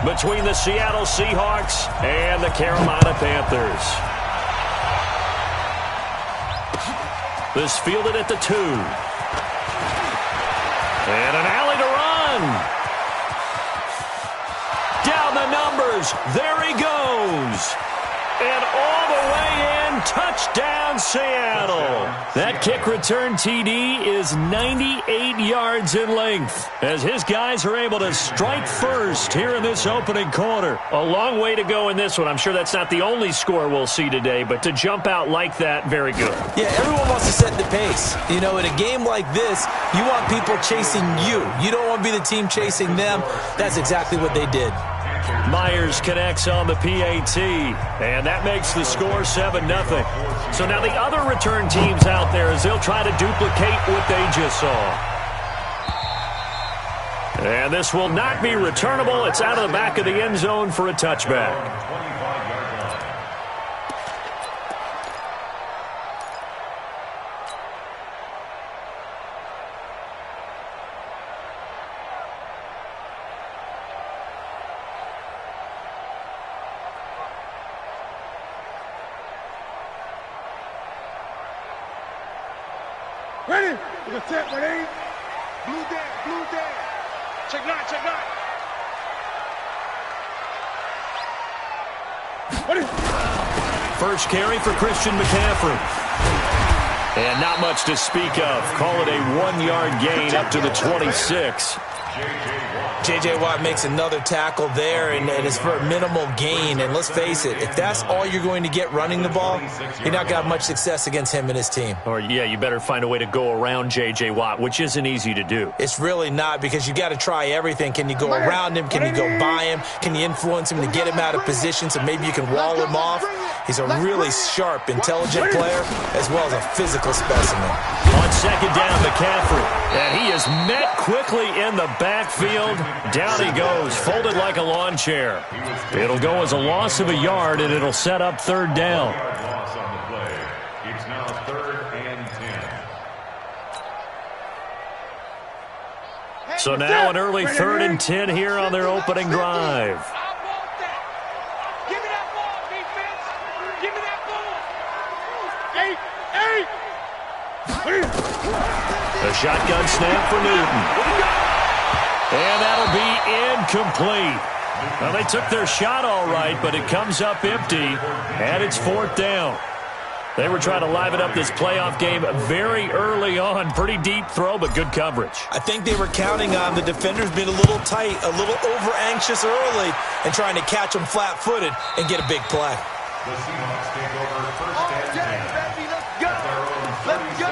between the Seattle Seahawks and the Carolina Panthers. This fielded at the 2. And an alley to run. Down the numbers. There he goes. And all the way in, touchdown Seattle. That kick return TD is 98 yards in length as his guys are able to strike first here in this opening quarter. A long way to go in this one. I'm sure that's not the only score we'll see today, but to jump out like that, very good. Yeah, everyone wants to set the pace. You know, in a game like this, you want people chasing you. You don't want to be the team chasing them. That's exactly what they did. Myers connects on the PAT, and that makes the score 7-0. So now the other return teams out there as they'll try to duplicate what they just saw. And this will not be returnable. It's out of the back of the end zone for a touchback. Ready? We're going to set, ready? Blue down. Check nine. Ready? First carry for Christian McCaffrey. And not much to speak of. Call it a 1-yard gain up to the 26. J.J. Watt makes another tackle there, and it's for a minimal gain. And let's face it, if that's all you're going to get running the ball, you're not going to have much success against him and his team. Or, yeah, you better find a way to go around J.J. Watt, which isn't easy to do. It's really not, because you got to try everything. Can you go around him? Can you go by him? Can you influence him to get him out of position so maybe you can wall him off? He's a really sharp, intelligent player, as well as a physical specimen. On second down, McCaffrey. And he is met quickly in the backfield. Down he goes, folded like a lawn chair. It'll go as a loss of a yard, and it'll set up third down. Loss on the play. It's now 3rd and 10. So now an early 3rd and 10 here on their opening drive. A shotgun snap for Newton. And that'll be incomplete. Well, they took their shot all right, but it comes up empty, and it's 4th down. They were trying to liven up this playoff game very early on. Pretty deep throw, but good coverage. I think they were counting on the defenders being a little tight, a little over-anxious early, and trying to catch them flat-footed and get a big play. The Seahawks take over 1st and 10. Let's go. Let's go.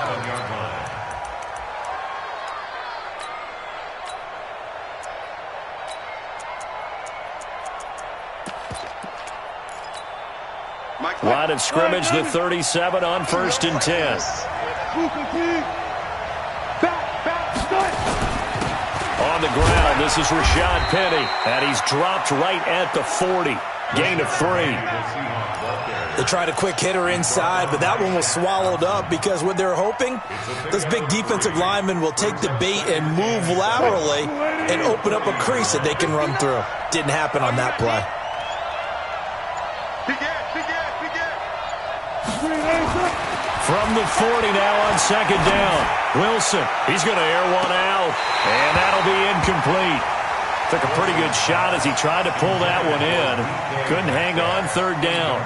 Line of scrimmage, the 37 on 1st and 10. On the ground, this is Rashad Penny, and he's dropped right at the 40. Gain of 3. They tried a quick hitter inside, but that one was swallowed up because what they're hoping, those big defensive linemen will take the bait and move laterally and open up a crease that they can run through. Didn't happen on that play. From the 40 now on second down. Wilson, he's going to air one out, and that'll be incomplete. Took a pretty good shot as he tried to pull that one in. Couldn't hang on, 3rd down.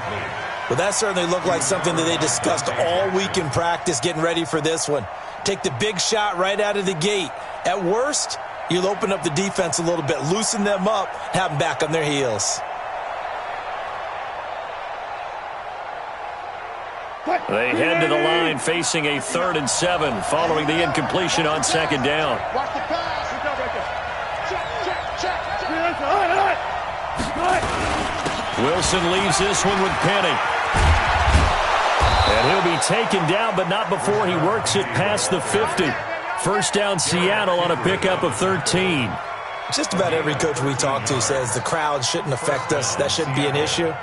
Well, that certainly looked like something that they discussed all week in practice getting ready for this one. Take the big shot right out of the gate. At worst, you'll open up the defense a little bit, loosen them up, have them back on their heels. They head to the line facing a 3rd and 7 following the incompletion on second down. Watch the pass. Check. Wilson leaves this one with Penny. And he'll be taken down, but not before he works it past the 50. 1st down Seattle on a pickup of 13. Just about every coach we talk to says the crowd shouldn't affect us. That shouldn't be an issue.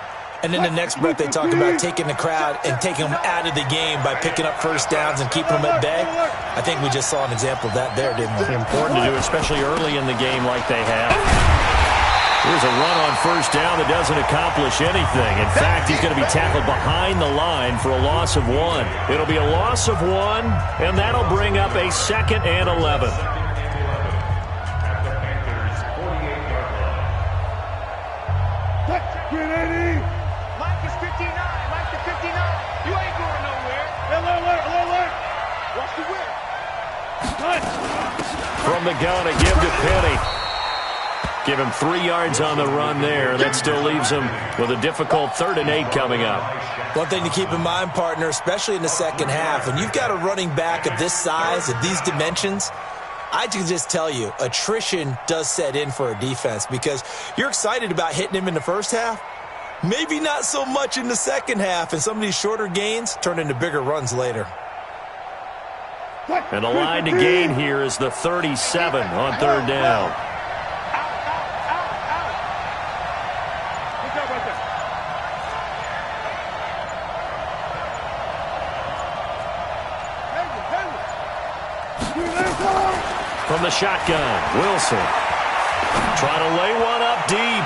And in the next breath, they talk about taking the crowd and taking them out of the game by picking up 1st downs and keeping them at bay. I think we just saw an example of that there, didn't we? Important to do, especially early in the game like they have. Here's Here's a run on first down that doesn't accomplish anything. In fact, he's going to be tackled behind the line for a loss of 1. It'll be a loss of 1, and that'll bring up a 2nd and 11. Mike is 59. Mike is 59. You ain't going nowhere. Alert. Watch the whip. From the gun, a give to Penny. Give him 3 yards on the run there. That still leaves him with a difficult 3rd and 8 coming up. One thing to keep in mind, partner, especially in the second half, when you've got a running back of this size, of these dimensions, I can just tell you, attrition does set in for a defense because you're excited about hitting him in the first half. Maybe not so much in the second half, and some of these shorter gains turn into bigger runs later. And the line to gain here is the 37 on 3rd down. From the shotgun, Wilson trying to lay one up deep.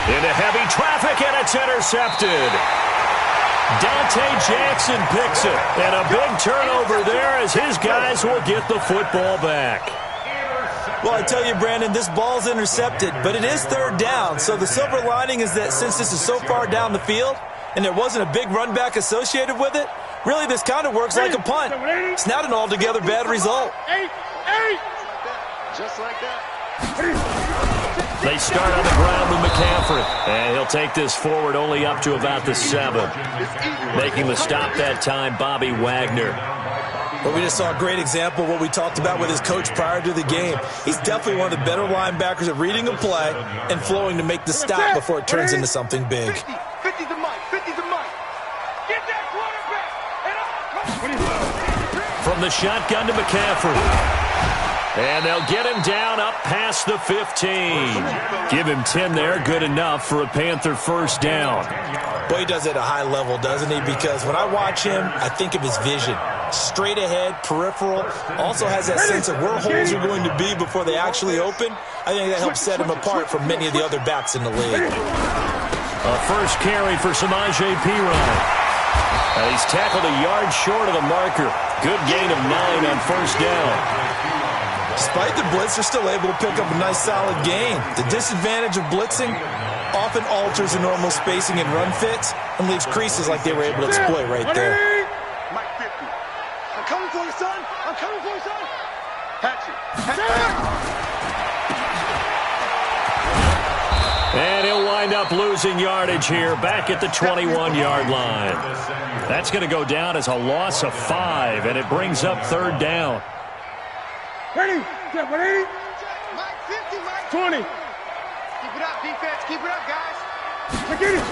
Into heavy traffic, and it's intercepted. Dante Jackson picks it, and a big turnover there as his guys will get the football back. Well, I tell you, Brandon, this ball's intercepted, but it is 3rd down. So the silver lining is that since this is so far down the field and there wasn't a big run back associated with it, really this kind of works like a punt. It's not an altogether bad result. Just like that. They start on the ground with McCaffrey, and he'll take this forward only up to about the 7. Making the stop that time, Bobby Wagner. But we just saw a great example of what we talked about with his coach prior to the game. He's definitely one of the better linebackers at reading a play and flowing to make the stop before it turns into something big. 50 to Mike. 50 to Mike. Get that quarterback. From the shotgun to McCaffrey. And they'll get him down up past the 15. Give him 10 there, good enough for a Panther 1st down. Boy, he does it at a high level, doesn't he? Because when I watch him, I think of his vision. Straight ahead, peripheral, also has that sense of where holes are going to be before they actually open. I think that helps set him apart from many of the other backs in the league. A first carry for Samaje Perine. He's tackled a yard short of the marker. Good gain of 9 on 1st down. Despite the blitz, they're still able to pick up a nice solid gain. The disadvantage of blitzing often alters the normal spacing and run fits and leaves creases like they were able to exploit right there. Mike 50. I'm coming for you, son. I'm coming for you, son. Hatchet. And he'll wind up losing yardage here back at the 21-yard line. That's going to go down as a loss of 5, and it brings up 3rd down. Ready? Get ready? Mike 50, Mike 20. Keep it up, defense. Keep it up, guys. Get it.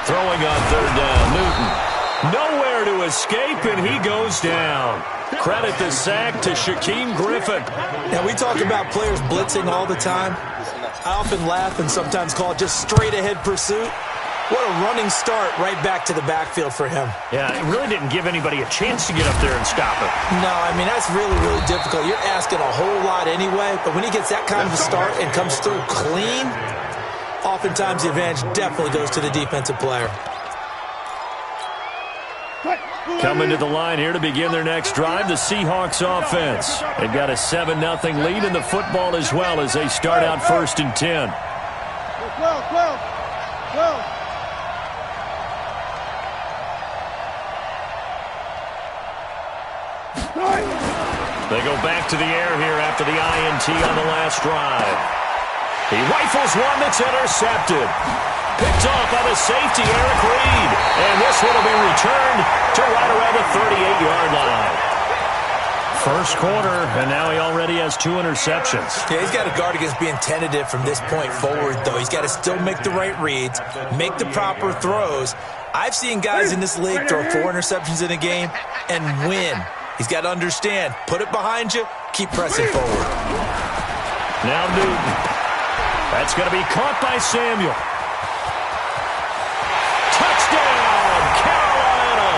Throwing on 3rd down, Newton. Nowhere to escape, and he goes down. Credit the sack to Shaquem Griffin. Now, we talk about players blitzing all the time. I often laugh and sometimes call it just straight-ahead pursuit. What a running start right back to the backfield for him. Yeah, it really didn't give anybody a chance to get up there and stop it. No, I mean, that's really, really difficult. You're asking a whole lot anyway, but when he gets that kind of a start and comes through clean, oftentimes the advantage definitely goes to the defensive player. Coming to the line here to begin their next drive, the Seahawks offense. They've got a 7-0 lead in the football as well as they start out 1st and 10. 12. They go back to the air here after the INT on the last drive. He rifles one that's intercepted. Picked off by the safety, Eric Reed. And this one will be returned to right around the 38-yard line. First quarter, and now he already has 2 interceptions. Yeah, he's got to guard against being tentative from this point forward, though. He's got to still make the right reads, make the proper throws. I've seen guys in this league throw 4 interceptions in a game and win. He's got to understand, put it behind you, keep pressing forward. Now Newton. That's going to be caught by Samuel. Touchdown, Carolina!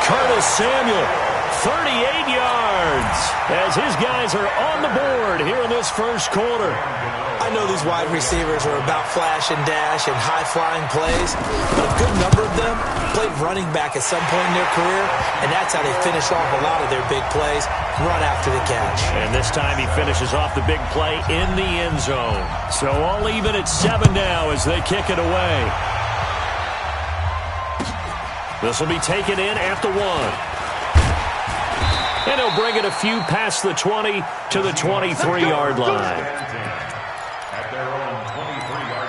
Curtis Samuel 38 yards as his guys are on the board here in this first quarter. I know these wide receivers are about flash and dash and high-flying plays, but a good number of them played running back at some point in their career, and that's how they finish off a lot of their big plays, run after the catch. And this time he finishes off the big play in the end zone. So all even at 7 now as they kick it away. This will be taken in at the 1. And he'll bring it a few past the 20 to the 23-yard line. At their own 23-yard line.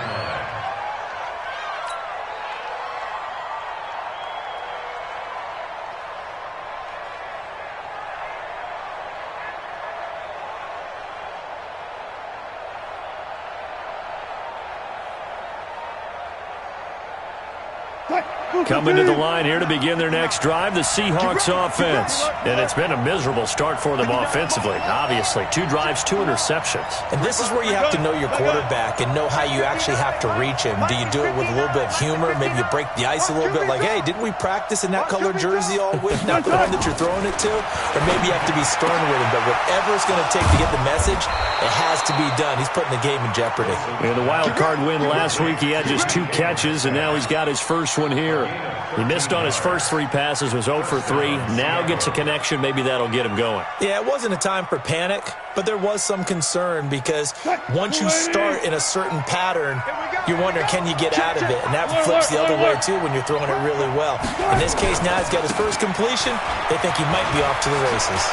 Coming to the line here to begin their next drive, the Seahawks offense. And it's been a miserable start for them offensively, obviously. 2 drives, 2 interceptions. And this is where you have to know your quarterback and know how you actually have to reach him. Do you do it with a little bit of humor? Maybe you break the ice a little bit like, hey, didn't we practice in that color jersey all week? Not the one that you're throwing it to? Or maybe you have to be stern with him. But whatever it's going to take to get the message, it has to be done. He's putting the game in jeopardy. In the wild card win last week, he had just 2 catches, and now he's got his first one here. He missed on his first 3 passes, was 0 for 3. Now gets a connection. Maybe that'll get him going. Yeah, it wasn't a time for panic, but there was some concern because once you start in a certain pattern, you're wondering, can you get out of it? And that flips the other way, too, when you're throwing it really well. In this case, now he's got his first completion. They think he might be off to the races.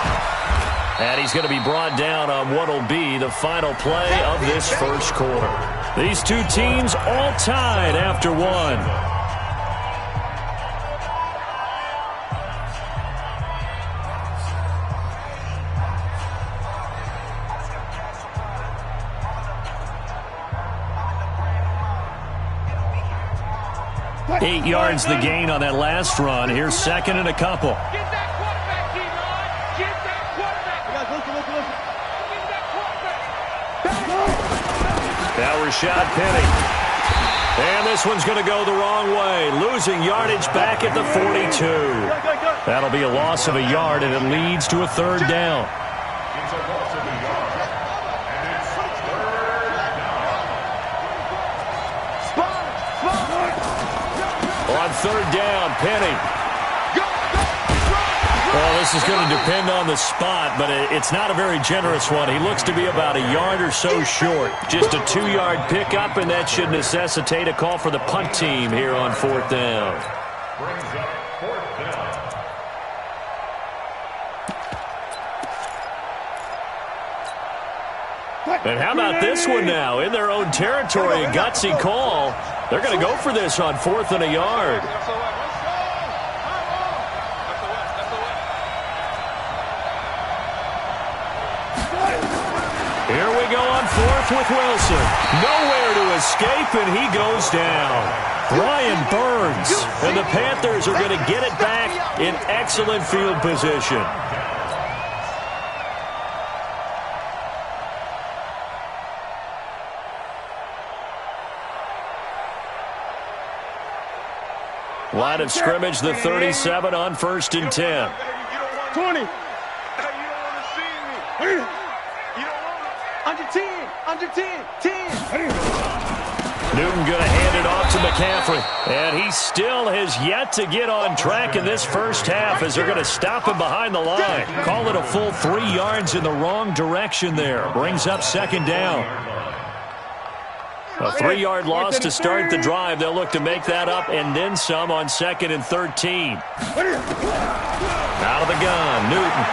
And he's going to be brought down on what will be the final play of this first quarter. These 2 teams all tied after 1. Eight yards the gain on that last run. Here's second and a couple. Get that quarterback, D-Ron. Get that quarterback. Now Rashad Penny. And this one's going to go the wrong way. Losing yardage back at the 42. That'll be a loss of a yard, and it leads to a 3rd down. It's a loss of a yard. And it's 3rd down. On 3rd down, Penny. Well, this is going to depend on the spot, but it's not a very generous one. He looks to be about a yard or so short. Just a 2-yard pickup, and that should necessitate a call for the punt team here on 4th down. Brings up 4th down. And how about this one now? In their own territory, a gutsy call. They're going to go for this on 4th and a yard. Here we go on 4th with Wilson. Nowhere to escape, and he goes down. Brian Burns. And the Panthers are going to get it back in excellent field position. Line of scrimmage, the 37 on 1st and 10. 20. You don't want to see me. You don't want to. Under 10. Under 10. 10. Newton going to hand it off to McCaffrey. And he still has yet to get on track in this first half as they're going to stop him behind the line. Call it a full 3 yards in the wrong direction there. Brings up 2nd down. A 3-yard loss to start the drive. They'll look to make that up and then some on 2nd and 13. Out of the gun, Newton.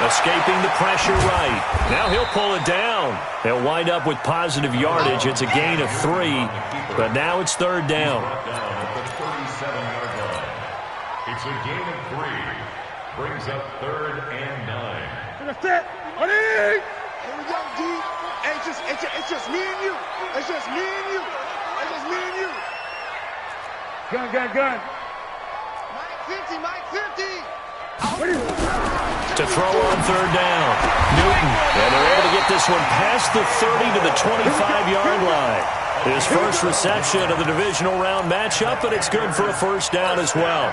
Escaping the pressure right. Now he'll pull it down. They'll wind up with positive yardage. It's a gain of 3, but now it's 3rd down. It's a gain of 3. Brings up 3rd and 9. Here we go, D. It's just me and you. It's just me and you. It's just me and you. Gun. Mike 50. To throw on 3rd down. Newton. And they're able to get this one past the 30 to the 25-yard line. His first reception of the divisional round matchup, but it's good for a 1st down as well.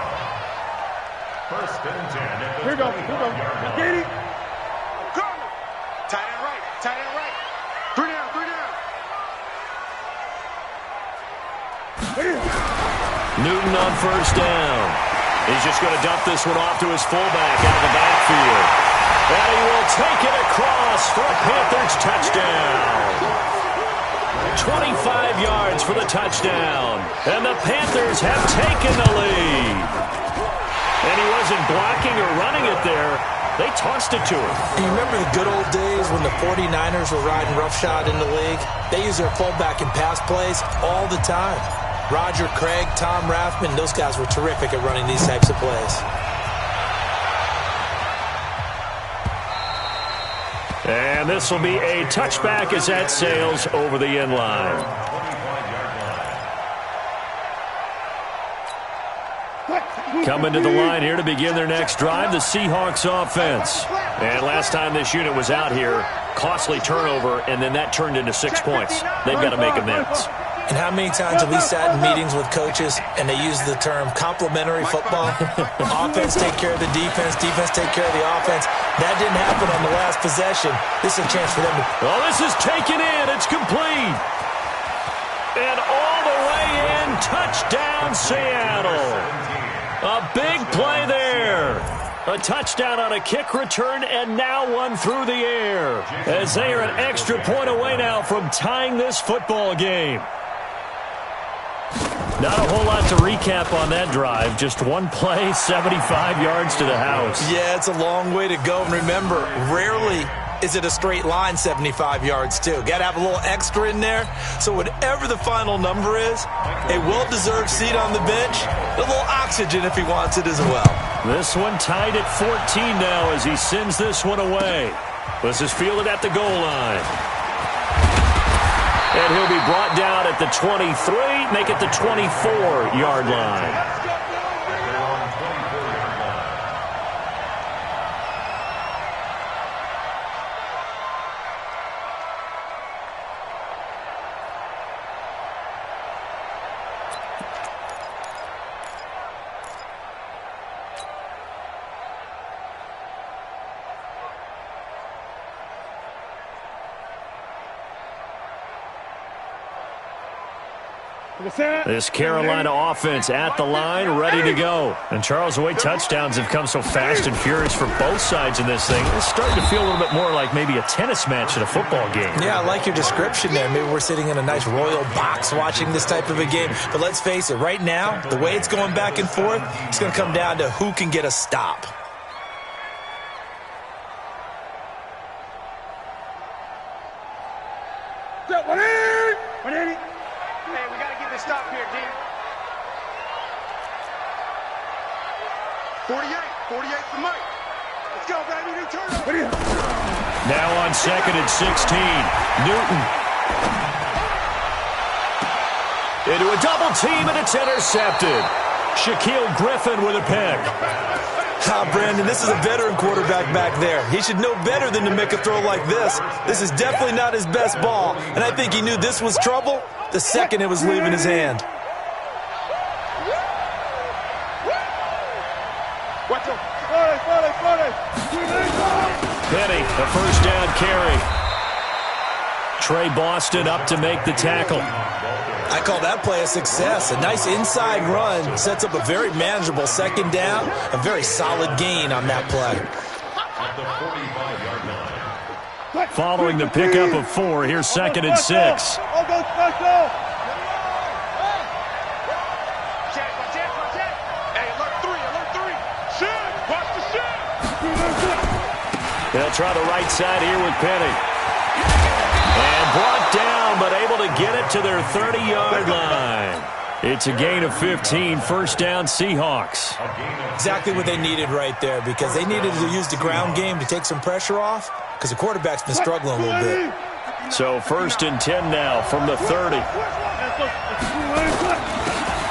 First and 10 at the Here we go. Here we go. Get it. Come. Tight end right. Tight end right. 3 down. 3 down. Newton on first down. He's just going to dump this one off to his fullback out of the backfield. And he will take it across for a Panthers touchdown. 25 yards for the touchdown. And the Panthers have taken the lead. And he wasn't blocking or running it there. They tossed it to him. And you remember the good old days when the 49ers were riding roughshod in the league? They use their fullback in pass plays all the time. Roger Craig, Tom Rathman, those guys were terrific at running these types of plays. And this will be a touchback as that sails over the end line. Coming to the line here to begin their next drive, the Seahawks offense. And last time this unit was out here, costly turnover, and then that turned into 6 points. They've got to make amends. And how many times have we sat in meetings with coaches and they use the term complementary football? Offense take care of the defense, defense take care of the offense. That didn't happen on the last possession. This is a chance for them to... Well, this is taken in. It's complete. And all the way in, touchdown Seattle. A big play there. A touchdown on a kick return, and now one through the air. As they are an extra point away now from tying this football game. Not a whole lot to recap on that drive. Just one play, 75 yards to the house. Yeah, it's a long way to go. And remember, rarely is it a straight line 75 yards, too. Got to have a little extra in there. So whatever the final number is, a well-deserved seat on the bench, a little oxygen if he wants it as well. This one tied at 14 now as he sends this one away. This is fielded at the goal line. And he'll be brought down at the 23, make it the 24-yard line. This Carolina offense at the line, ready to go. And Charles, the way touchdowns have come so fast and furious for both sides in this thing, it's starting to feel a little bit more like maybe a tennis match at a football game. Yeah, I like your description there. Maybe we're sitting in a nice royal box watching this type of a game. But let's face it, right now, the way it's going back and forth, it's going to come down to who can get a stop. Stop here, D. 48 for Mike. Let's go, baby. They turn up. Now on second and 16. Newton. Into a double team, and it's intercepted. Shaquille Griffin with a pick. Brandon, this is a veteran quarterback back there. He should know better than to make a throw like this. This is definitely not his best ball, and I think he knew this was trouble the second it was leaving his hand. Penny, a first down carry. Trey Boston up to make the tackle. I call that play a success. A nice inside run sets up a very manageable second down. A very solid gain on that play. Following the pickup of 4, here's second and 6. They'll try the right side here with Penny. And brought down, but able to get it to their 30-yard line. It's a gain of 15, first down Seahawks. Exactly what they needed right there, because they needed to use the ground game to take some pressure off, because the quarterback's been struggling a little bit. So first and 10 now from the 30.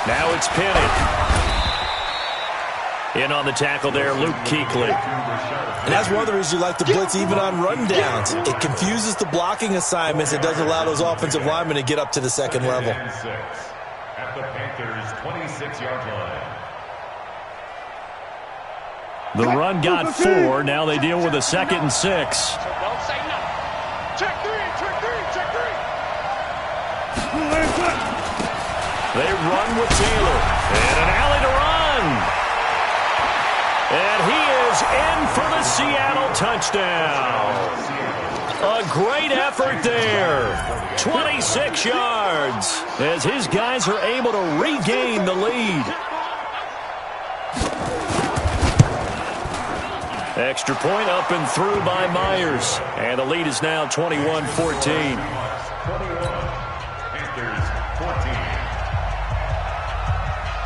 Now it's Penny. In on the tackle there, Luke Kuechly. And that's one of the reasons you like to blitz even on rundowns. It confuses the blocking assignments. It doesn't allow those offensive linemen to get up to the second level. At the Panthers' 26-yard line. The run got 4. Now they deal with a 2nd and 6. Don't say nothing. Check three, check three, check three. They run with Taylor. And an alley to run. And he is in for the Seattle touchdown. A great effort there. 26 yards as his guys are able to regain the lead. Extra point up and through by Myers. And the lead is now 21-14. Panthers 14.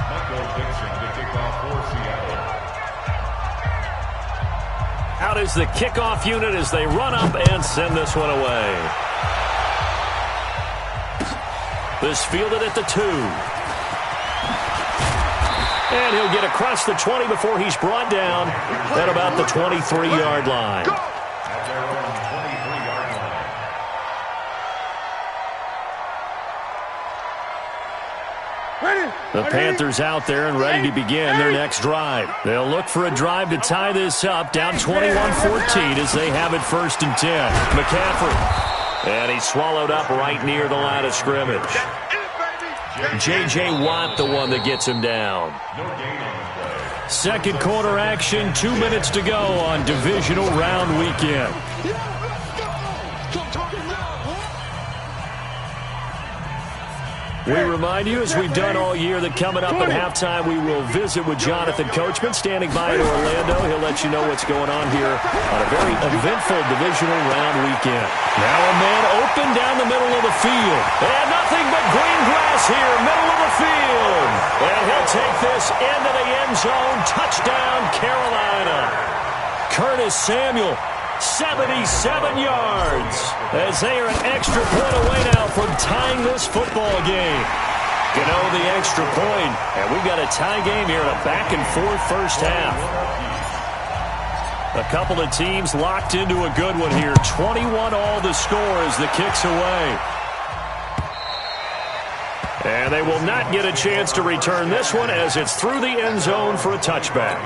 Michael Dixon to kick off for Seattle. Out is the kickoff unit as they run up and send this one away. This fielded at the 2. And he'll get across the 20 before he's brought down at about the 23-yard line. At their own 23-yard line. The Panthers out there and ready to begin their next drive. They'll look for a drive to tie this up, down 21-14 as they have it 1st and 10. McCaffrey. And he's swallowed up right near the line of scrimmage. J.J. Watt, the one that gets him down. No gain on the play. Second quarter action, 2 minutes to go on divisional round weekend. We remind you, as we've done all year, that coming up at halftime, we will visit with Jonathan Coachman, standing by in Orlando. He'll let you know what's going on here on a very eventful divisional round weekend. Now a man open down the middle of the field. And nothing but green grass here, middle of the field. And he'll take this into the end zone. Touchdown, Carolina. Curtis Samuel. 77 yards as they are an extra point away now from tying this football game. You know, the extra point, and we've got a tie game here in a back-and-forth first half. A couple of teams locked into a good one here. 21 all the score as the kick's away. And they will not get a chance to return this one as it's through the end zone for a touchback.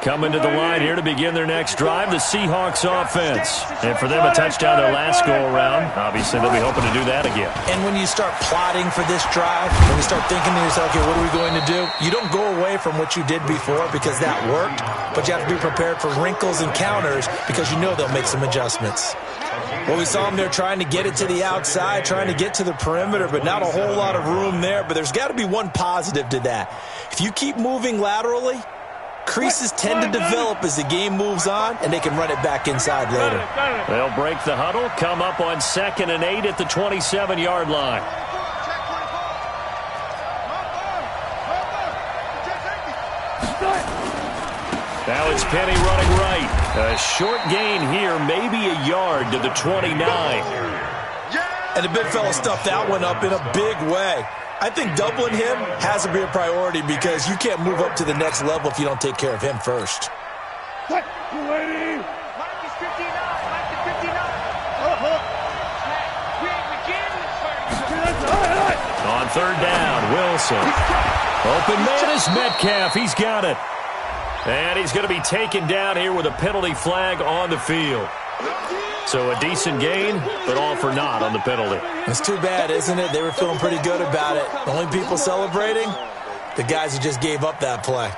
Coming to the line here to begin their next drive, the Seahawks offense. And for them, a touchdown their last go-around. Obviously, they'll be hoping to do that again. And when you start plotting for this drive, when you start thinking to yourself, okay, what are we going to do? You don't go away from what you did before because that worked, but you have to be prepared for wrinkles and counters because you know they'll make some adjustments. Well, we saw them there trying to get it to the outside, trying to get to the perimeter, but not a whole lot of room there. But there's got to be one positive to that. If you keep moving laterally, creases tend to develop as the game moves on, and they can run it back inside later. They'll break the huddle, come up on 2nd and 8 at the 27-yard line. Now it's Penny running right. A short gain here, maybe a yard to the 29. And the big fella stuffed that one up in a big way. I think doubling him has to be a priority because you can't move up to the next level if you don't take care of him first. Mike is 59. Mike is 59. On 3rd down, Wilson. Open man is Metcalf. He's got it. And he's going to be taken down here with a penalty flag on the field. So a decent gain, but all for naught on the penalty. It's too bad, isn't it? They were feeling pretty good about it. The only people celebrating, the guys who just gave up that play.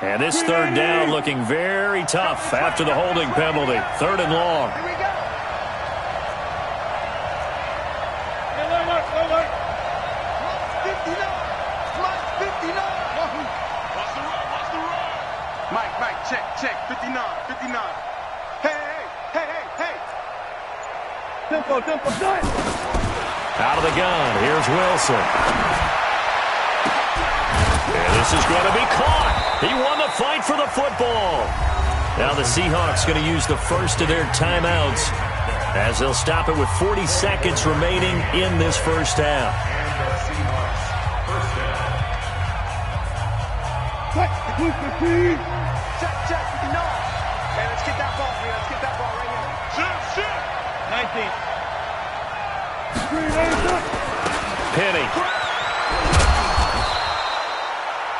And this 3rd down looking very tough after the holding penalty. 3rd and long. Mike, check, 59. Hey. Tempo, done. Out of the gun, here's Wilson. And this is going to be caught. He won the fight for the football. Now the Seahawks going to use the first of their timeouts as they'll stop it with 40 seconds remaining in this first half. Check, 59. Hey, let's get that ball here. Let's get that ball right here. Shit. 19. Penny.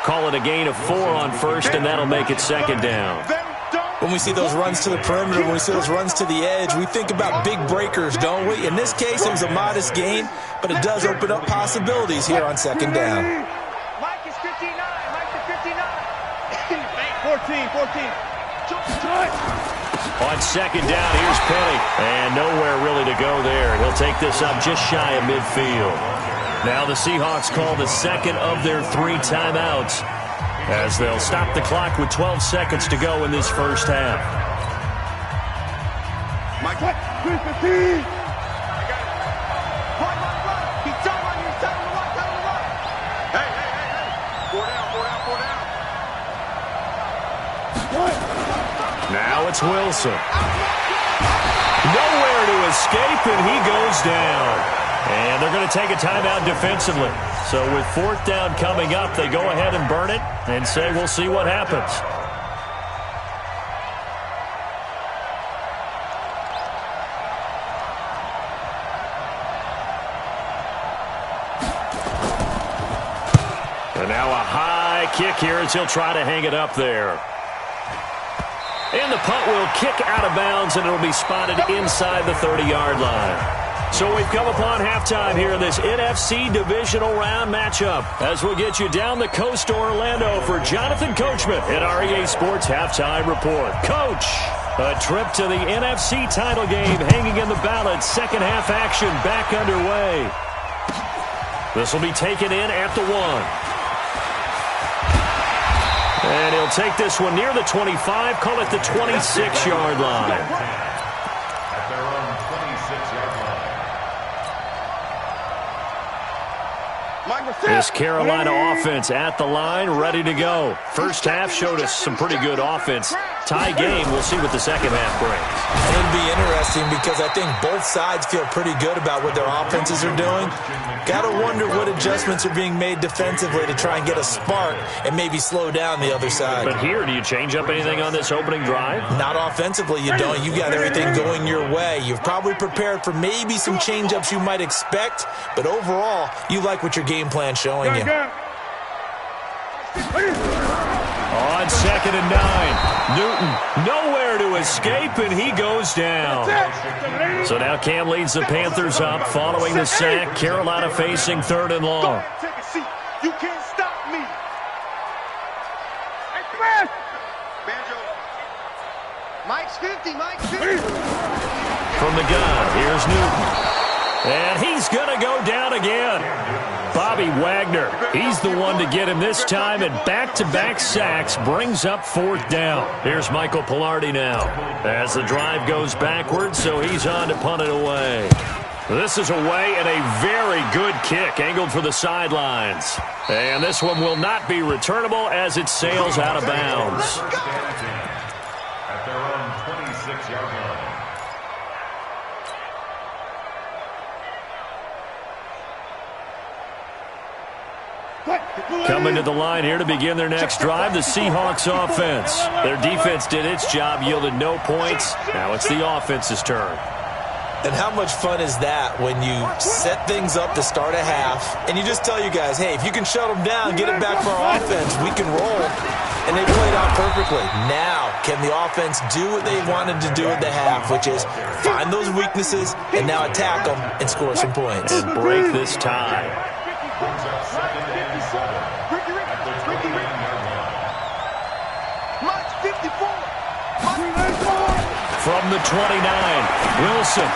Call it a gain of 4 on first, and that'll make it second down. When we see those runs to the perimeter, when we see those runs to the edge, we think about big breakers, don't we? In this case, it was a modest gain, but it does open up possibilities here on second down. Mike is 59. Mike is 59. 14. On second down, here's Penny. And nowhere really to go there. He'll take this up just shy of midfield. Now the Seahawks call the second of their 3 timeouts, as they'll stop the clock with 12 seconds to go in this first half. Mike, what? 15. I got it. Run. He's down on you. Down the run. Hey. 4 down. Now it's Wilson. Nowhere to escape, and he goes down. And they're going to take a timeout defensively. So with 4th down coming up, they go ahead and burn it and say we'll see what happens. And now a high kick here as he'll try to hang it up there. And the punt will kick out of bounds, and it'll be spotted inside the 30-yard line. So we've come upon halftime here in this NFC divisional round matchup, as we'll get you down the coast to Orlando for Jonathan Coachman at our EA Sports Halftime Report. Coach, a trip to the NFC title game hanging in the balance. Second half action back underway. This will be taken in at the 1. And he'll take this one near the 25, call it the 26-yard line. At their own 26-yard line. This Carolina offense at the line, ready to go. First half showed us some pretty good offense. Tie game, we'll see what the second half brings. It'll be interesting because I think both sides feel pretty good about what their offenses are doing. Got to wonder what adjustments are being made defensively to try and get a spark and maybe slow down the other side. But here, do you change up anything on this opening drive? Not offensively, you don't. You got everything going your way. You've probably prepared for maybe some change-ups you might expect, but overall, you like what your game plan's showing you. On 2nd and 9, Newton nowhere to escape, and he goes down. So now Cam leads the Panthers up following the sack. Carolina facing 3rd and long. Take a seat. You can't stop me. Banjo. Mike's 50. From the gun, here's Newton. And he's going to go down again. Bobby Wagner, he's the one to get him this time, and back-to-back sacks brings up 4th down. Here's Michael Pilardi now as the drive goes backwards, so he's on to punt it away. This is away, and a very good kick angled for the sidelines. And this one will not be returnable as it sails out of bounds. At their own 26-yard line. Coming to the line here to begin their next drive, the Seahawks offense. Their defense did its job, yielded no points. Now it's the offense's turn. And how much fun is that when you set things up to start a half and you just tell you guys, hey, if you can shut them down, get it back for our offense, we can roll. And they played out perfectly. Now, can the offense do what they wanted to do at the half, which is find those weaknesses and now attack them and score some points. And break this tie. From the 29, Wilson.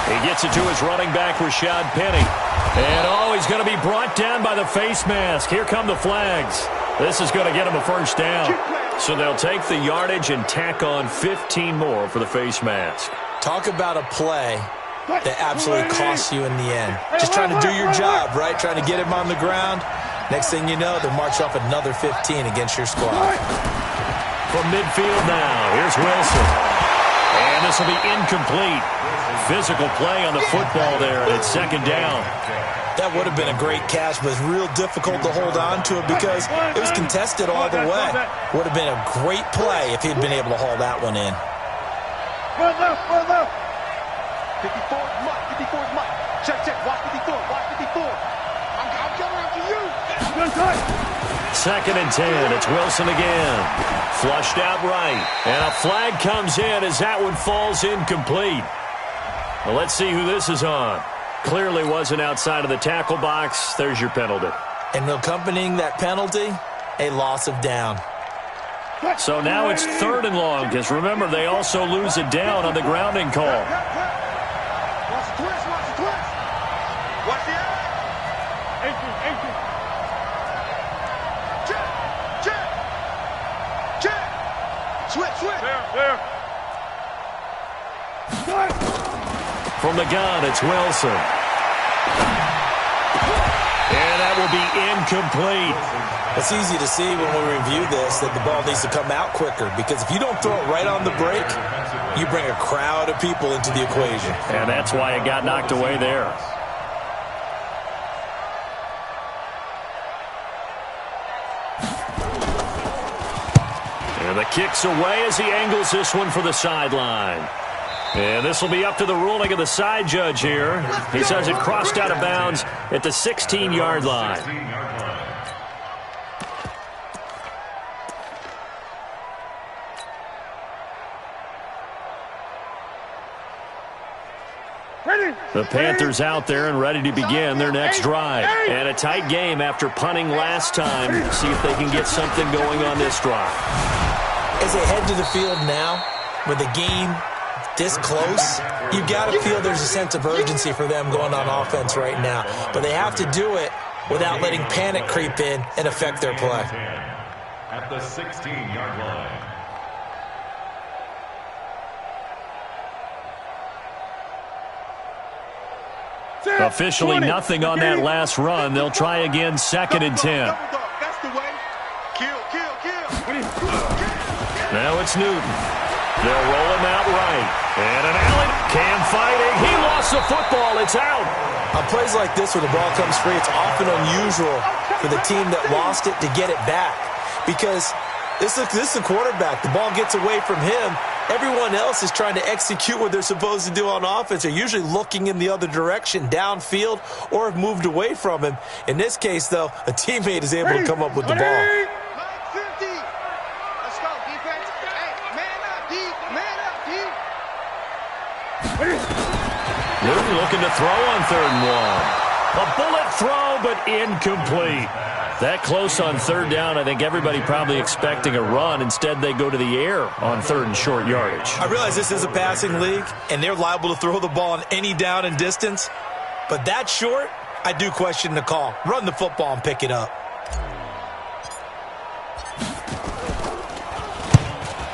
He gets it to his running back, Rashad Penny. And, he's going to be brought down by the face mask. Here come the flags. This is going to get him a first down. So they'll take the yardage and tack on 15 more for the face mask. Talk about a play that absolutely costs you in the end. Just trying to do your job, right? Trying to get him on the ground. Next thing you know, they'll march off another 15 against your squad. From midfield now, here's Wilson. And this will be incomplete. Physical play on the football there, and it's second down. That would have been a great catch, but it's real difficult to hold on to it because it was contested all the way. Would have been a great play if he'd been able to haul that one in. 54 is Mike. Check, check. Watch 54. Watch 54. I'm coming after you. Gun tight. 2nd and 10. It's Wilson again. Flushed out right. And a flag comes in as that one falls incomplete. Well, let's see who this is on. Clearly wasn't outside of the tackle box. There's your penalty. And accompanying that penalty, a loss of down. So now it's 3rd and long, because remember, they also lose it down on the grounding call. Watch the twist. Watch the twist. Watch the eye. 18. Check. Check. Check. Switch. There. From the gun, it's Wilson. And that will be incomplete. It's easy to see when we review this that the ball needs to come out quicker, because if you don't throw it right on the break, you bring a crowd of people into the equation. And that's why it got knocked away there. And the kick's away as he angles this one for the sideline. And this will be up to the ruling of the side judge here. He says it crossed out of bounds at the 16-yard line. The Panthers out there and ready to begin their next drive. And a tight game after punting last time. See if they can get something going on this drive. As they head to the field now, with the game this close, you've got to feel there's a sense of urgency for them going on offense right now. But they have to do it without letting panic creep in and affect their play. At the 16-yard line. Officially nothing on that last run. They'll try again 2nd and 10. That's the way. Kill. Now it's Newton. They'll roll him out right. And an alley. Cam fighting. He lost the football. It's out. On plays like this where the ball comes free, it's often unusual for the team that lost it to get it back. Because this is the quarterback. The ball gets away from him. Everyone else is trying to execute what they're supposed to do on offense. They're usually looking in the other direction, downfield, or have moved away from him. In this case, though, a teammate is able to come up with the ball. Line 50. Let's go, defense. Hey, man up, D. Man up, D. Newton looking to throw on 3rd and 1. A bullet throw, but incomplete. That close on 3rd down, I think everybody probably expecting a run. Instead, they go to the air on 3rd and short yardage. I realize this is a passing league, and they're liable to throw the ball on any down and distance. But that short, I do question the call. Run the football and pick it up.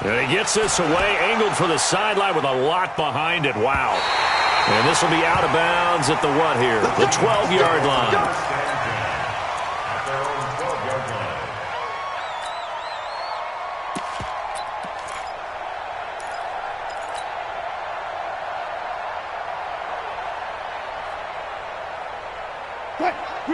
And he gets this away, angled for the sideline with a lot behind it. Wow. And this will be out of bounds at the what here? The 12-yard line.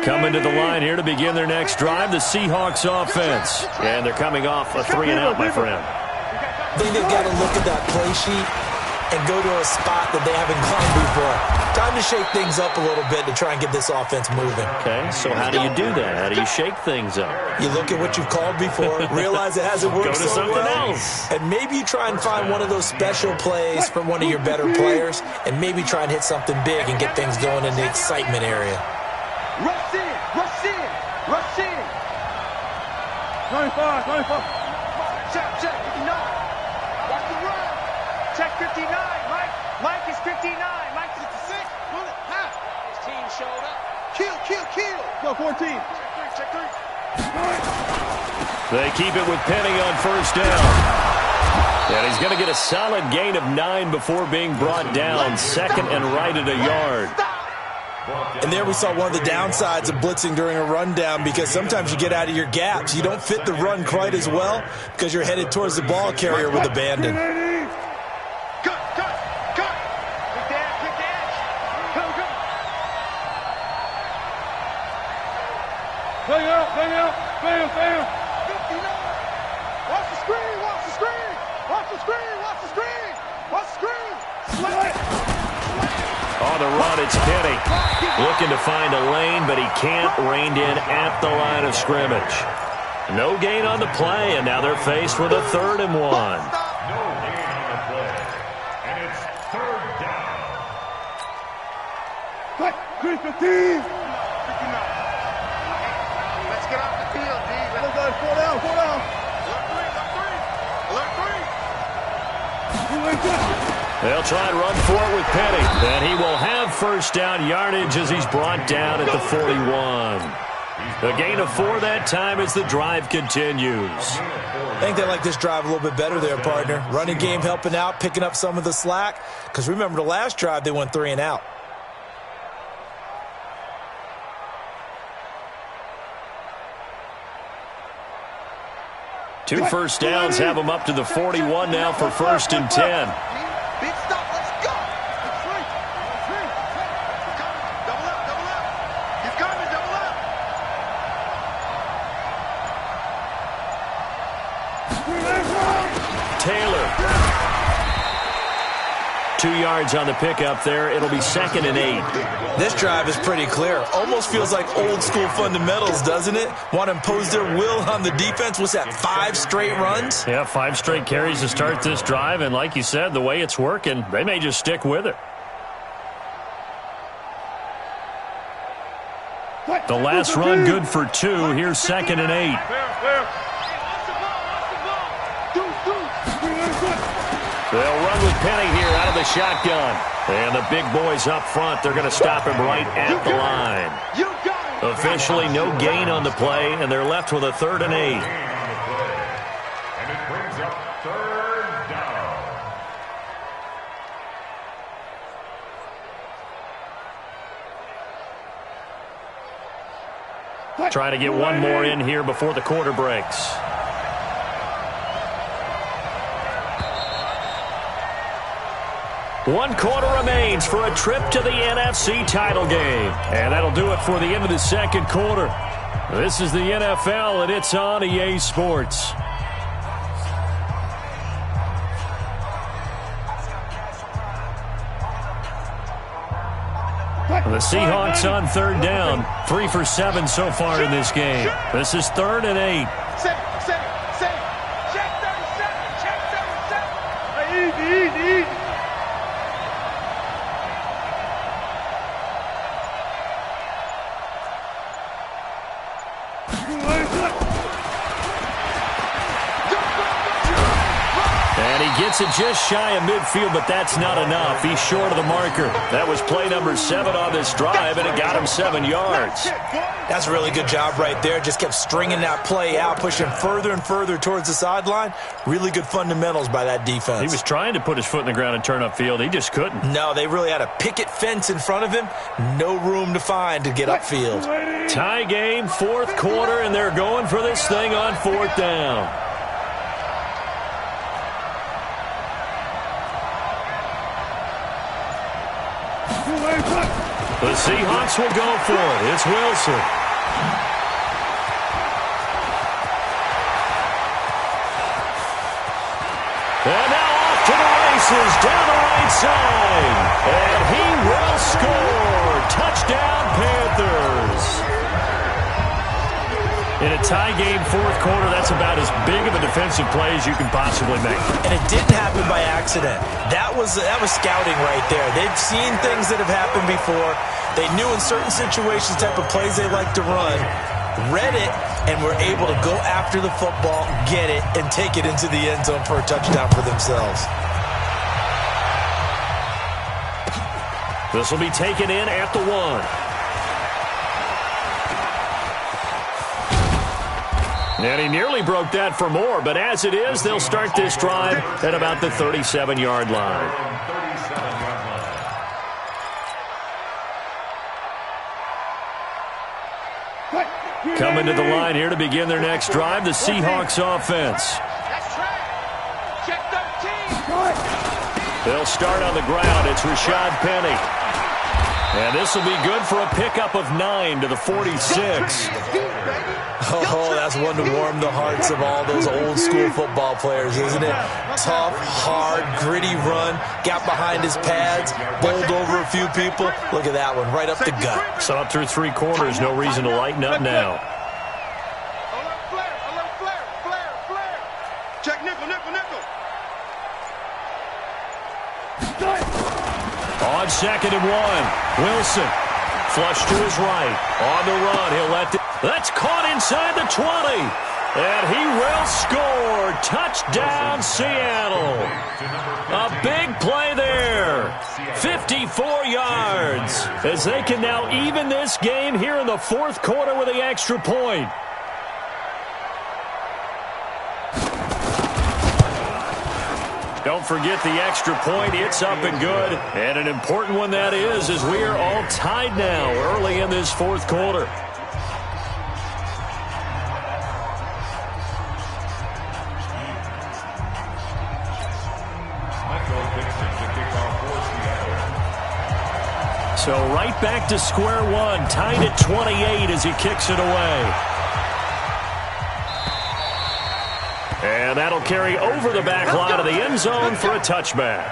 Coming to the line here to begin their next drive, the Seahawks offense. And they're coming off a 3-and-out, my friend. I think they've got to look at that play sheet and go to a spot that they haven't gone before. Time to shake things up a little bit to try and get this offense moving. Okay, so how do you do that? How do you shake things up? You look at what you've called before, realize it hasn't worked Go to so something well, else. and maybe you try and find one of those special plays from one of your better players, and maybe try and hit something big and get things going in the excitement area. Rush in. 25. Check, 59. Watch the run. Check 59. Mike is 59. Mike 56. Pull it. Half. His team showed up. Kill. Go 14. Check 3. They keep it with Penny on 1st down. And he's going to get a solid gain of 9 before being brought down. 2nd and right at a yard. And there we saw one of the downsides of blitzing during a rundown, because sometimes you get out of your gaps. You don't fit the run quite as well because you're headed towards the ball carrier with abandon. Cut. Big dash. Go. Bang out. Bam. 59. Watch the screen. Oh, on the run, it's Penny. Looking to find a lane, but he can't. Reined in at the line of scrimmage. No gain on the play, and now they're faced with a 3rd and 1. No gain on the play. And it's 3rd down. Cut. 3-15. Let's get off the field, D. Let's go. 4 down. 4 down. Alert 3. They'll try and run for it with Penny. And he will have first down yardage as he's brought down at the 41. A gain of 4 that time as the drive continues. I think they like this drive a little bit better there, partner. Running game helping out, picking up some of the slack. Because remember, the last drive, they went 3 and out. Two first downs have them up to the 41 now for 1st and 10. Big stop. Let's go. Double up. He's coming. Double up. Taylor. 2 yards on the pickup there. It'll be 2nd and 8. This drive is pretty clear. Almost feels like old school fundamentals, doesn't it? Want to impose their will on the defense. What's that, 5 straight runs? Yeah, 5 straight carries to start this drive. And like you said, the way it's working, they may just stick with it. The last run good for 2. Here's 2nd and 8. They'll run with Penny here out of the shotgun. And the big boys up front, they're going to stop him right at the line. Officially no gain on the play, and they're left with a 3rd and 8. And it brings up 3rd down. Trying to get one more in here before the quarter breaks. One quarter remains for a trip to the NFC title game. And that'll do it for the end of the 2nd quarter. This is the NFL, and it's on EA Sports. The Seahawks on 3rd down. 3 for 7 so far in this game. This is 3rd and 8. Check 37. Check 37. Easy. And he gets it just shy of midfield, but that's not enough. He's short of the marker. That was play number 7 on this drive, and it got him 7 yards. That's a really good job right there. Just kept stringing that play out, pushing further and further towards the sideline. Really good fundamentals by that defense. He was trying to put his foot in the ground and turn upfield. He just couldn't. No, they really had a picket fence in front of him. No room to find to get upfield. Tie game, 4th quarter, and they're going for this thing on 4th down. The Seahawks will go for it. It's Wilson. And now off to the races down the right side. And he will score. Touchdown, Panthers. In a tie game, 4th quarter, that's about as big of a defensive play as you can possibly make. And it didn't happen by accident. That was scouting right there. They've seen things that have happened before. They knew in certain situations the type of plays they like to run, read it, and were able to go after the football, get it, and take it into the end zone for a touchdown for themselves. This will be taken in at the 1. And he nearly broke that for more, but as it is, they'll start this drive at about the 37-yard line. Coming to the line here to begin their next drive, the Seahawks offense. That's track. Check 13. They'll start on the ground. It's Rashad Penny. And this will be good for a pickup of 9 to the 46. Oh, that's one to warm the hearts of all those old-school football players, isn't it? Tough, hard, gritty run, got behind his pads, bowled over a few people. Look at that one, right up the gut. Saw it through 3 quarters, no reason to lighten up now. Check nickel, nickel, nickel. On 2nd and 1, Wilson. Flush to his right. On the run, he'll let the... That's caught inside the 20. And he will score. Touchdown, Seattle. A big play there. 54 yards. As they can now even this game here in the 4th quarter with the extra point. Don't forget the extra point. It's up and good. And an important one that is, as we are all tied now early in this 4th quarter. So right back to square one, tied at 28 as he kicks it away. And that'll carry over the back line of the end zone for a touchback.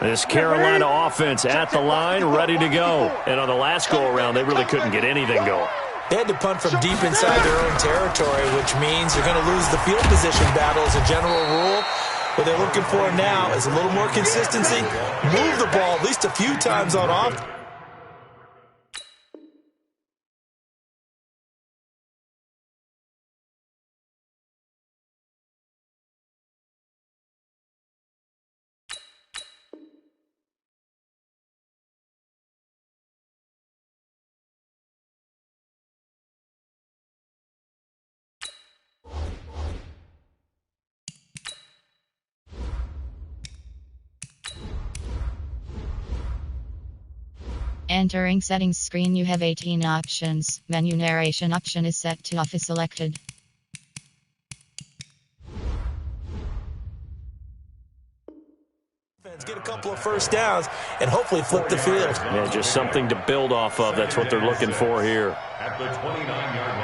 This Carolina offense at the line, ready to go. And on the last go-around, they really couldn't get anything going. They had to punt from deep inside their own territory, which means they're going to lose the field position battle as a general rule. What they're looking for now is a little more consistency. Move the ball at least a few times on offense. Entering settings screen, you have 18 options. Menu narration option is set to off is selected. Get a couple of first downs and hopefully flip the field. Yeah, just something to build off of. That's what they're looking for here. At the 29-yard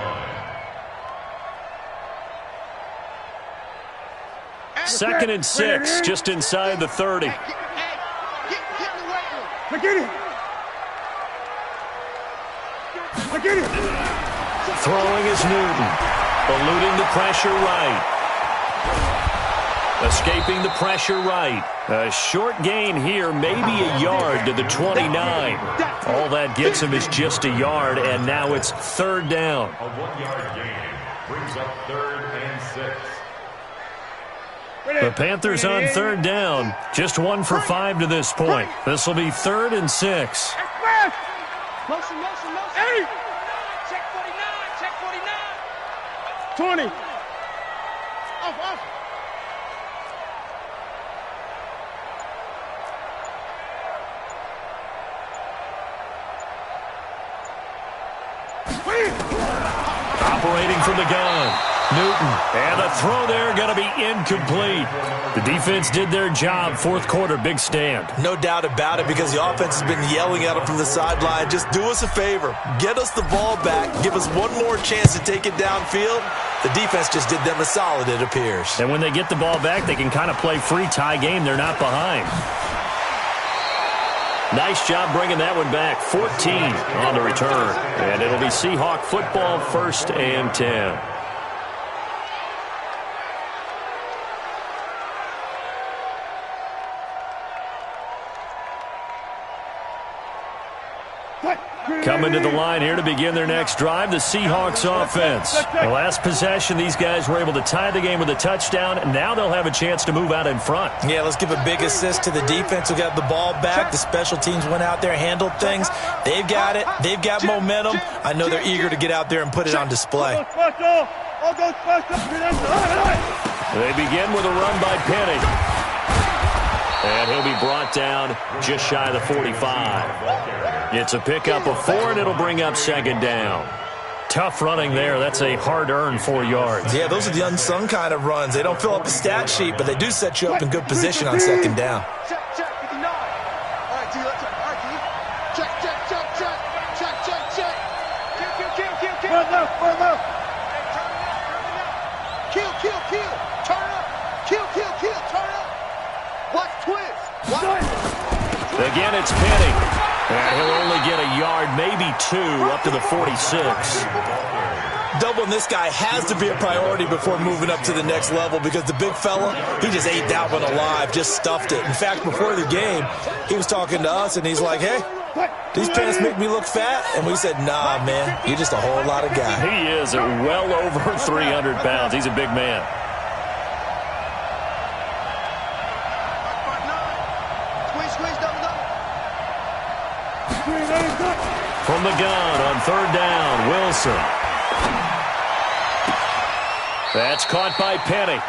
line. 2nd and 6, just inside the 30. Get it. Get it. Throwing is Newton. Eluding the pressure right. Escaping the pressure right. A short gain here, maybe a yard to the 29. All that gets him is just a yard, and now it's 3rd down. A 1-yard gain brings up 3rd and 6. The Panthers on 3rd down. Just 1 for 5 to this point. This will be 3rd and 6. Motion, motion, motion. 8. Check 49, check 49. 20. Off. Operating from the gun. Newton. And the throw there going to be incomplete. The defense did their job. 4th quarter, big stand. No doubt about it, because the offense has been yelling at them from the sideline. Just do us a favor. Get us the ball back. Give us one more chance to take it downfield. The defense just did them a solid, it appears. And when they get the ball back, they can kind of play free tie game. They're not behind. Nice job bringing that one back. 14 on the return. And it'll be Seahawk football, 1st and 10. Coming to the line here to begin their next drive, the Seahawks offense. The last possession, these guys were able to tie the game with a touchdown, and now they'll have a chance to move out in front. Yeah, let's give a big assist to the defense who got the ball back. The special teams went out there, handled things. They've got it. They've got momentum. I know they're eager to get out there and put it on display. They begin with a run by Penny. And he'll be brought down just shy of the 45. It's a pickup of 4, and it'll bring up 2nd down. Tough running there. That's a hard-earned 4 yards. Yeah, those are the unsung kind of runs. They don't fill up the stat sheet, but they do set you up in good position on second down. Check, 59. All right, D, let's check. All right, D. Check. Kill. Run left. Hey, turn it up. Kill. Turn up. Kill. Turn up. Watch twist. Again, it's Penny. And he'll only get a yard, maybe 2, up to the 46. Doubling this guy has to be a priority before moving up to the next level because the big fella, he just ate that one alive, just stuffed it. In fact, before the game, he was talking to us, and he's like, hey, these pants make me look fat? And we said, nah, man, you're just a whole lot of guy. He is at well over 300 pounds. He's a big man. Squeeze, double. From the gun on 3rd down, Wilson. That's caught by Penny.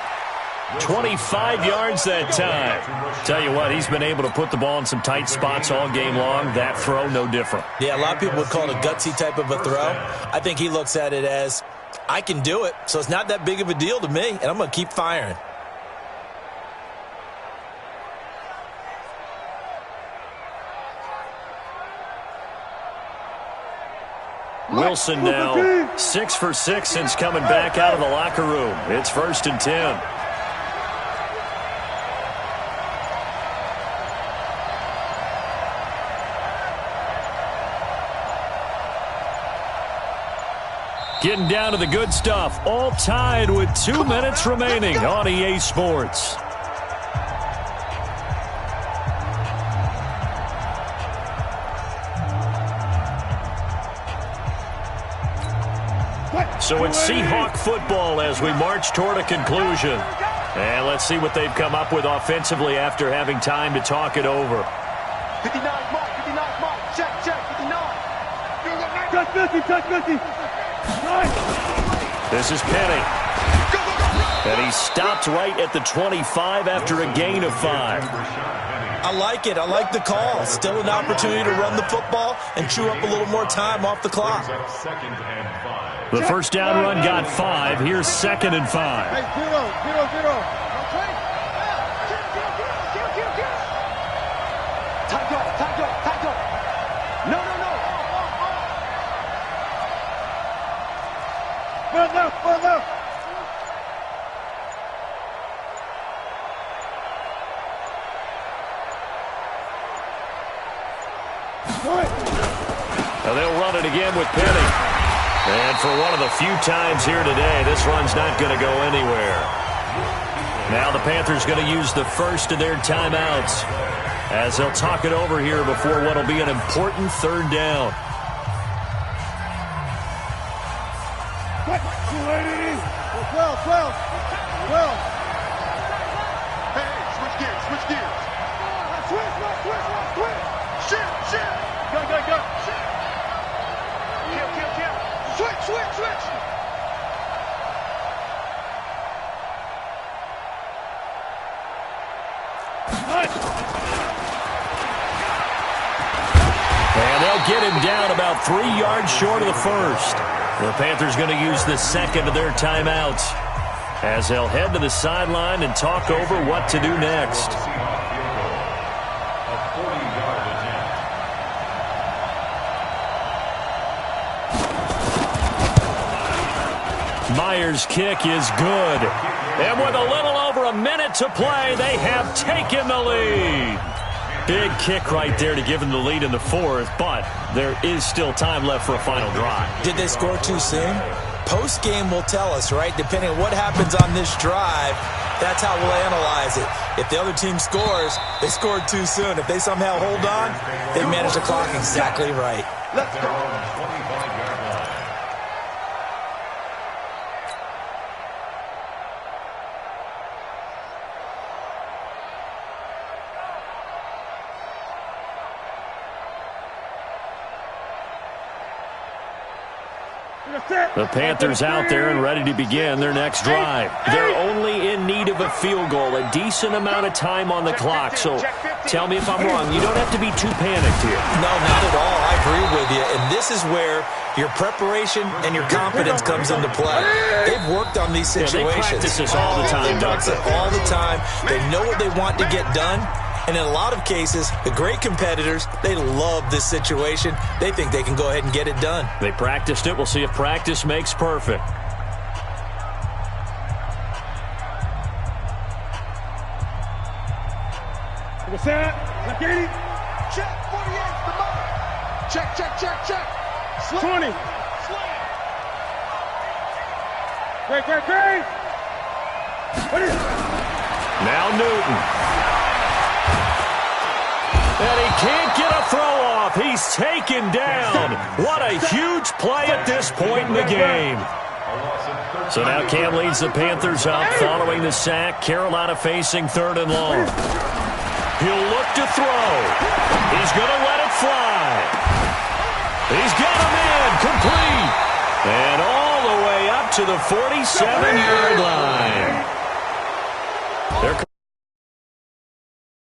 25 yards that time. Tell you what, he's been able to put the ball in some tight spots all game long. That throw, no different. Yeah, a lot of people would call it a gutsy type of a throw. I think he looks at it as, I can do it, so it's not that big of a deal to me, and I'm going to keep firing. Wilson now 6 for 6 since coming back out of the locker room. It's 1st and 10. Getting down to the good stuff. All tied with 2 minutes remaining on EA Sports. So it's Seahawk football as we march toward a conclusion. And let's see what they've come up with offensively after having time to talk it over. 59 mark. Check, 59. Touch 50. This is Penny. And he stopped right at the 25 after a gain of 5. I like it. I like the call. Still an opportunity to run the football and chew up a little more time off the clock. The 1st down run got 5. Here's 2nd and 5. Hey, 0. Time go. No. Run left. Now they'll run it again with Penny. And for one of the few times here today, this run's not going to go anywhere. Now the Panthers going to use the first of their timeouts as they'll talk it over here before what will be an important 3rd down. Well. Hey, switch gears. Switch. Shit. Go. Shit. Kill. Switch. And they'll get him down about 3 yards short of the 1st. The Panthers going to use the 2nd of their timeouts as they'll head to the sideline and talk over what to do next. Myers' kick is good. And with a little over a minute to play, they have taken the lead. Big kick right there to give them the lead in the 4th, but there is still time left for a final drive. Did they score too soon? Post-game will tell us, right? Depending on what happens on this drive, that's how we'll analyze it. If the other team scores, they scored too soon. If they somehow hold on, they manage the clock exactly right. Let's go. The Panthers out there and ready to begin their next drive. They're only in need of a field goal, a decent amount of time on the clock. So Tell me if I'm wrong. You don't have to be too panicked here. No, not at all. I agree with you. And this is where your preparation and your confidence comes into play. They've worked on these situations. Yeah, they practice this all the time, don't they? All the time. They know what they want to get done. And in a lot of cases, the great competitors, they love this situation. They think they can go ahead and get it done. They practiced it. We'll see if practice makes perfect. What's that? Zakini? Check, 48's the mark. Check. 20. Slam. Great. What is it? Now Newton. And he can't get a throw off. He's taken down. What a huge play at this point in the game. So now Cam leads the Panthers up following the sack. Carolina facing 3rd and long. He'll look to throw. He's going to let it fly. He's got a man complete. And all the way up to the 47-yard line.